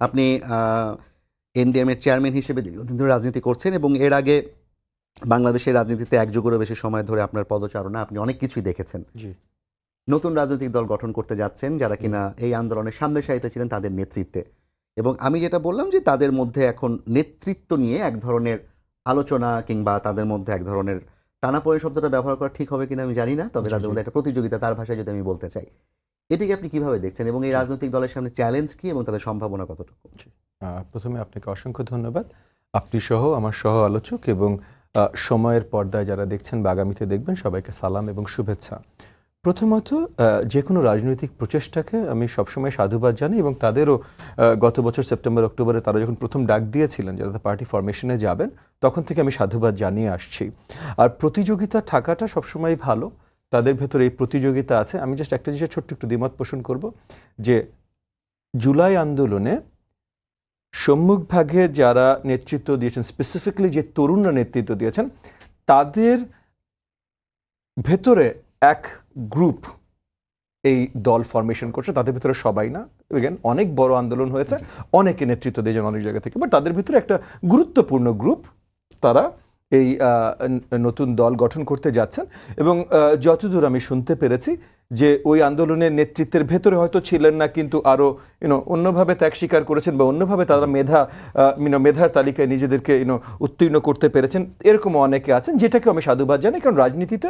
আপনি এনডিএম এর চেয়ারম্যান হিসেবে দীর্ঘদিন ধরে রাজনীতি করছেন এবং এর আগে বাংলাদেশের রাজনীতিতে এক যুগেরও বেশি সময় ধরে আপনার পদচারণা, আপনি অনেক কিছুই দেখেছেন। জি। নতুন রাজনৈতিক দল গঠন করতে যাচ্ছেন যারা কিনা এই আন্দোলনের সামনে সারিতে ছিলেন তাদের নেতৃত্বে, এবং আমি যেটা বললাম যে তাদের মধ্যে এখন নেতৃত্ব নিয়ে এক ধরনের আলোচনা কিংবা তাদের মধ্যে এক ধরনের টানাপোড়েন শব্দটা ব্যবহার করা ঠিক হবে কিনা আমি জানি না, তবে তাদের মধ্যে একটা প্রতিযোগিতা, তার ভাষায় যদি আমি বলতে চাই, এটিকে আপনি কিভাবে দেখছেন এবং এই রাজনৈতিক দলের সামনে চ্যালেঞ্জ কি এবং তাদের সম্ভাবনা কতটুকু? প্রথমে আপনাকে অসংখ্য ধন্যবাদ। আপনি সহ আমার সহ আলোচক এবং সময়ের পর্দায় যারা দেখছেন বা আগামীতে দেখবেন সবাইকে সালাম এবং শুভেচ্ছা। প্রথমত যে কোনো রাজনৈতিক প্রচেষ্টাকে আমি সবসময় সাধুবাদ জানাই এবং তাদেরও গত বছর সেপ্টেম্বর অক্টোবরে তারা যখন প্রথম ডাক দিয়েছিলেন যারা পার্টি ফরমেশনে যাবেন তখন থেকে আমি সাধুবাদ জানিয়ে আসছি। আর প্রতিযোগিতা থাকাটা সবসময় ভালো, তাদের ভেতরে এই প্রতিযোগিতা আছে। আমি জাস্ট একটা জিনিসের ছোট্ট একটু দ্বিমত পোষণ করব যে জুলাই আন্দোলনে সম্মুখভাগে যারা নেতৃত্ব দিয়েছেন, স্পেসিফিক্যালি যে তরুণরা নেতৃত্ব দিয়েছেন, তাদের ভেতরে এক গ্রুপ এই দল ফরমেশন করছে, তাদের ভিতরে সবাই না, অনেক বড় আন্দোলন হয়েছে, অনেকে নেতৃত্ব দিয়েছেন অনেক জায়গা থেকে, বাট তাদের ভিতরে একটা গুরুত্বপূর্ণ গ্রুপ তারা এই নতুন দল গঠন করতে যাচ্ছেন। এবং যতদূর আমি শুনতে পেরেছি যে ওই আন্দোলনের নেতৃত্বের ভেতরে হয়তো ছিলেন না, কিন্তু আরও অন্যভাবে ত্যাগ স্বীকার করেছেন বা অন্যভাবে তারা মেধার তালিকায় নিজেদেরকে উত্তীর্ণ করতে পেরেছেন, এরকমও অনেকে আছেন, যেটাকে আমি সাধুবাদ জানাই। কারণ রাজনীতিতে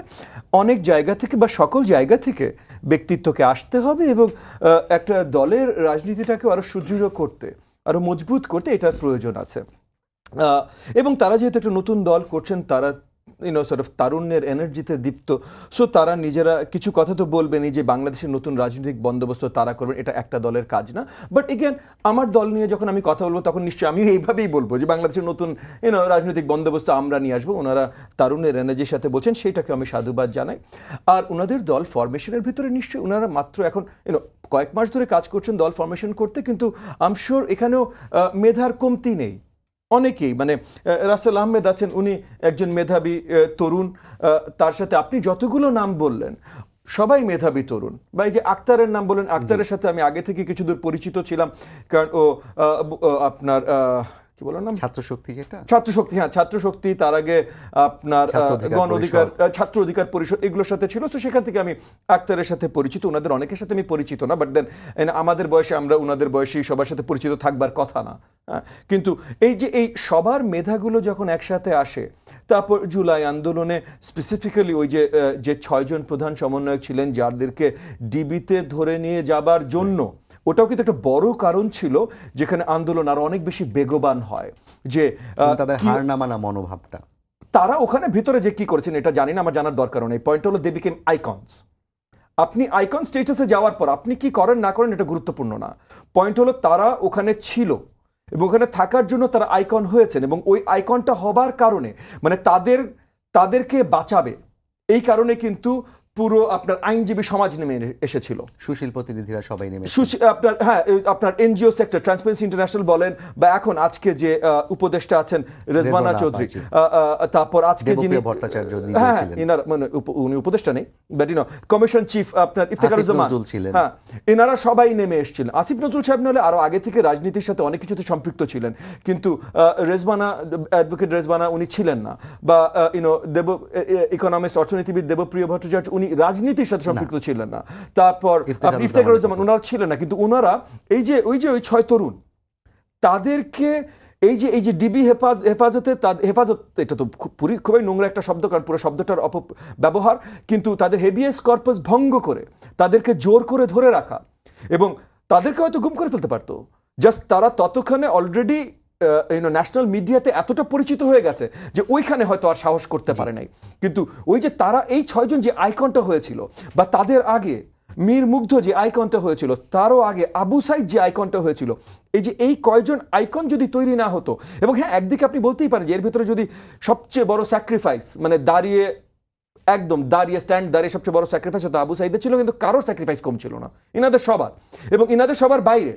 অনেক জায়গা থেকে বা সকল জায়গা থেকে ব্যক্তিত্বকে আসতে হবে এবং একটা দলের রাজনীতিটাকে আরও সুদৃঢ় করতে, আরও মজবুত করতে এটার প্রয়োজন আছে। এবং তারা যেহেতু একটা নতুন দল করছেন, তারা সর্ট অফ তারুণ্যের এনার্জিতে দীপ্ত, সো তারা নিজেরা কিছু কথা তো বলবেনই যে বাংলাদেশের নতুন রাজনৈতিক বন্দোবস্ত তারা করবেন, এটা একটা দলের কাজ না। বাট এগেন আমার দল নিয়ে যখন আমি কথা বলবো তখন নিশ্চয়ই আমি এইভাবেই বলবো যে বাংলাদেশের নতুন রাজনৈতিক বন্দোবস্ত আমরা নিয়ে আসবো। ওনারা তারুণ্যের এনার্জির সাথে বলছেন, সেইটাকে আমি সাধুবাদ জানাই। আর ওনাদের দল ফরমেশনের ভিতরে নিশ্চয়ই ওনারা মাত্র এখন কয়েক মাস ধরে কাজ করছেন দল ফরমেশন করতে, কিন্তু আই এম শিওর এখানেও মেধার কমতি নেই। অনেকেই রাসেল আহমেদ আছেন, উনি একজন মেধাবী তরুণ, তার সাথে আপনি যতগুলো নাম বললেন সবাই মেধাবী তরুণ। বা এই যে আক্তারের নাম বললেন, আক্তারের সাথে আমি আগে থেকে কিছু দূর পরিচিত ছিলাম, কারণ ও আপনার কি বলার নাম, ছাত্রশক্তি, যেটা ছাত্রশক্তি, হ্যাঁ ছাত্রশক্তি, তার আগে আপনার গণ অধিকার, ছাত্র অধিকার পরিষদ, এগুলোর সাথে ছিল। তো সেখান থেকে আমি আক্তারের সাথে পরিচিত, ওনাদের অনেকের সাথে আমি পরিচিত না, বাট দেন আমাদের বয়সে আমরা ওনাদের বয়সে সবার সাথে পরিচিত থাকবার কথা না। হ্যাঁ, কিন্তু এই যে এই সবার মেধাগুলো যখন একসাথে আসে, তারপর জুলাই আন্দোলনে স্পেসিফিক্যালি ওই যে 6 জন প্রধান সমন্বয়ক ছিলেন যাদেরকে ডিবিতে ধরে নিয়ে যাবার জন্য, ওটাও কিন্তু একটা বড় কারণ ছিল যেখানে আন্দোলন আরো অনেক বেশি বেগবান হয়। যে তাদের হার না মানা মনোভাবটা, তারা ওখানে ভিতরে যে কি করেছেন এটা জানি না, আমার জানার দরকার নেই। পয়েন্ট হলো দে বিকেম আইকনস। আপনি আইকন স্টেটাসে যাওয়ার পর আপনি কি করেন না করেন এটা গুরুত্বপূর্ণ না। পয়েন্ট হলো তারা ওখানে ছিল এবং ওখানে থাকার জন্য তারা আইকন হয়েছেন, এবং ওই আইকনটা হবার কারণে তাদেরকে বাঁচাবে এই কারণে কিন্তু পুরো আপনার আইনজীবী সমাজ নেমে এসেছিল, সুশীল প্রতিনিধিরা সবাই নেমে, আপনার এনজিও সেক্টর, ট্রান্সপারেন্সি ইন্টারন্যাশনাল বলেন, বা এখন আজকে যে উপদেষ্টা আছেন রেজওয়ানা চৌধুরী, তারপর আজকে যিনি ভট্টাচার্য, হ্যাঁ উনি উপদেষ্টা নেই, বাট কমিশন চিফ আপনার ইফতেখারুজ্জামান ছিলেন, হ্যাঁ এনারা সবাই নেমে এসেছিলেন। আসিফ নজরুল সাহেব নাহলে আরো আগে থেকে রাজনীতির সাথে অনেক কিছুতে সম্পৃক্ত ছিলেন, কিন্তু অ্যাডভোকেট রেজওয়ানা উনি ছিলেন না, বা ইকোনমিস্ট অর্থনীতিবিদ দেবপ্রিয় ভট্টাচার্য উনি রাজনীতির সাথে সম্পৃক্ত ছিলেন না। তারপর ইফতেখারুজ্জামান ওনারা ছিলেন না, কিন্তু ওনারা ওই 6 তরুণ তাদেরকে এই যে ডিবি হেফাজত, এটা তো খুবই নোংরা একটা শব্দ, কারণ পুরো শব্দটার ব্যবহার, কিন্তু তাদের হেভিয়াস কর্পাস ভঙ্গ করে তাদেরকে জোর করে ধরে রাখা, এবং তাদেরকে হয়তো গুম করে ফেলতে পারতো। জাস্ট তারা ততক্ষণে অলরেডি ন্যাশনাল মিডিয়াতে এতটা পরিচিত হয়ে গেছে যে ওইখানে হয়তো আর সাহস করতে পারে নাই। কিন্তু ওই যে তারা এই 6 জন যে আইকনটা হয়েছিল, বা তাদের আগে মীর মুগ্ধ যে আইকনটা হয়েছিল, তারও আগে আবু সাইদ যে আইকনটা হয়েছিল, এই কয়জন আইকন যদি তৈরি না হতো, এবং হ্যাঁ একদিকে আপনি বলতেই পারেন যে এর ভিতরে যদি সবচেয়ে বড় স্যাক্রিফাইস দাঁড়িয়ে স্ট্যান্ড সবচেয়ে বড় স্যাক্রিফাইস হতো আবু সাইদের ছিল, কিন্তু কারোর স্যাক্রিফাইস কম ছিল না, ইনাদের সবার। এবং ইনাদের সবার বাইরে